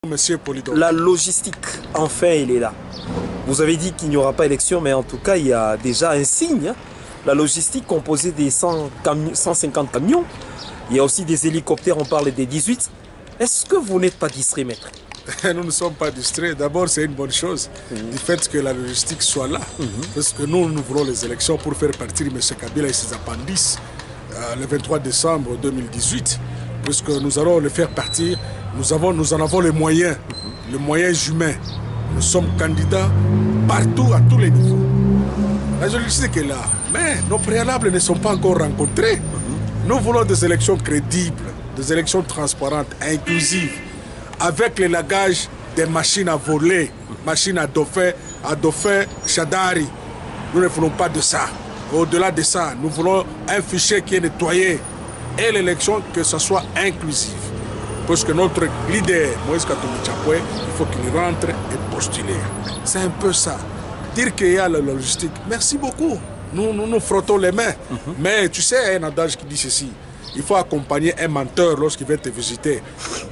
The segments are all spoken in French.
Monsieur Polydor. La logistique, enfin, elle est là. Vous avez dit qu'il n'y aura pas élection, mais en tout cas, il y a déjà un signe. La logistique composée des 150 camions. Il y a aussi des hélicoptères, on parle des 18. Est-ce que vous n'êtes pas distrait, maître? Nous ne sommes pas distraits. D'abord, c'est une bonne chose du fait que la logistique soit là. Parce que nous voulons les élections pour faire partir M. Kabila et ses appendices le 23 décembre 2018. Puisque nous allons le faire partir, nous en avons les moyens humains. Nous sommes candidats partout, à tous les niveaux. La logistique est là, mais nos préalables ne sont pas encore rencontrés. Nous voulons des élections crédibles, des élections transparentes, inclusives, avec les lagages des machines à voler, machines à dauphin, Chadari. Nous ne voulons pas de ça. Au-delà de ça, nous voulons un fichier qui est nettoyé et l'élection que ce soit inclusive. Parce que notre leader, Moïse Katumbi Chapwe, il faut qu'il rentre et postule. C'est un peu ça. Dire qu'il y a la logistique, merci beaucoup. Nous frottons les mains. Mais tu sais, il y a un adage qui dit ceci. Il faut accompagner un menteur lorsqu'il vient te visiter,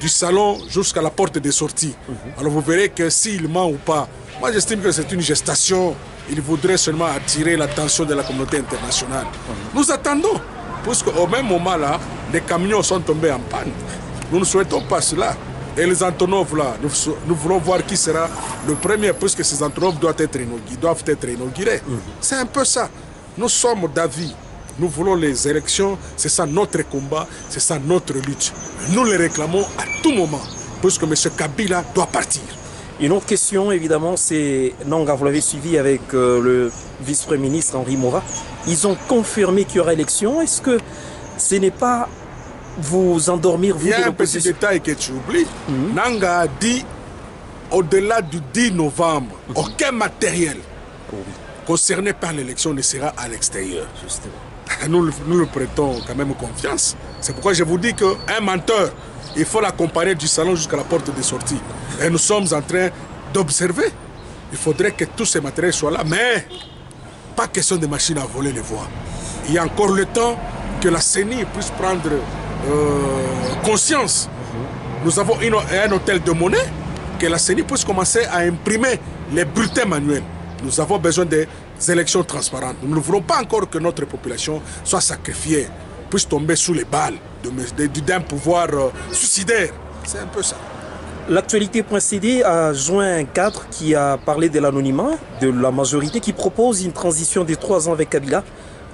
du salon jusqu'à la porte de sortie. Alors vous verrez que s'il ment ou pas, moi j'estime que c'est une gestation. Il voudrait seulement attirer l'attention de la communauté internationale. Nous attendons, puisqu'au même moment là, les camions sont tombés en panne. Nous ne souhaitons pas cela. Et les Antonov là, nous voulons voir qui sera le premier, puisque ces Antonov doivent être inaugurés. C'est un peu ça. Nous sommes d'avis. Nous voulons les élections, c'est ça notre combat, c'est ça notre lutte. Nous les réclamons à tout moment, puisque M. Kabila doit partir. Une autre question, évidemment, c'est Nanga, vous l'avez suivi avec le vice-premier ministre Henri Mora. Ils ont confirmé qu'il y aura élection. Est-ce que ce n'est pas vous endormir, vous, il y a de un petit détail que tu oublies. Nanga a dit, au-delà du 10 novembre, aucun matériel concerné par l'élection ne sera à l'extérieur. Nous le prêtons quand même confiance. C'est pourquoi je vous dis qu'un menteur, il faut l'accompagner du salon jusqu'à la porte de sortie. Et nous sommes en train d'observer. Il faudrait que tous ces matériels soient là, mais pas question de machines à voler les voies. Il y a encore le temps que la CENI puisse prendre conscience. Nous avons un hôtel de monnaie, que la CENI puisse commencer à imprimer les bulletins manuels. Nous avons besoin des élections transparentes. Nous ne voulons pas encore que notre population soit sacrifiée, puisse tomber sous les balles d'un pouvoir suicidaire. C'est un peu ça. L'actualité.cd a joint un cadre qui a parlé de l'anonymat de la majorité qui propose une transition de 3 ans avec Kabila.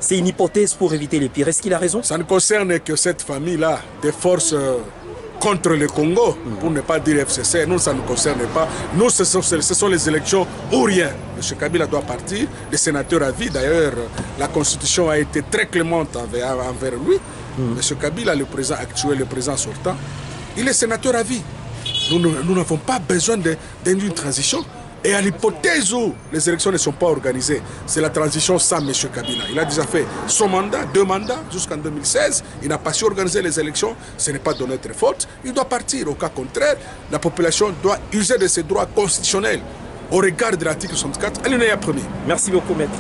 C'est une hypothèse pour éviter les pires. Est-ce qu'il a raison? Ça ne concerne que cette famille-là, des forces contre le Congo, pour ne pas dire FCC. Nous, ça ne nous concerne pas. Nous, ce sont les élections ou rien. M. Kabila doit partir. Le sénateur a vu, d'ailleurs, la Constitution a été très clémente envers lui. M. Kabila, le président actuel, le président sortant, il est sénateur à vie. Nous n'avons pas besoin d'une transition. Et à l'hypothèse où les élections ne sont pas organisées, c'est la transition sans M. Kabila. Il a déjà fait son mandat, 2 mandats, jusqu'en 2016. Il n'a pas su organiser les élections. Ce n'est pas de notre faute. Il doit partir. Au cas contraire, la population doit user de ses droits constitutionnels au regard de l'article 64, alinéa 1er. Merci beaucoup, maître.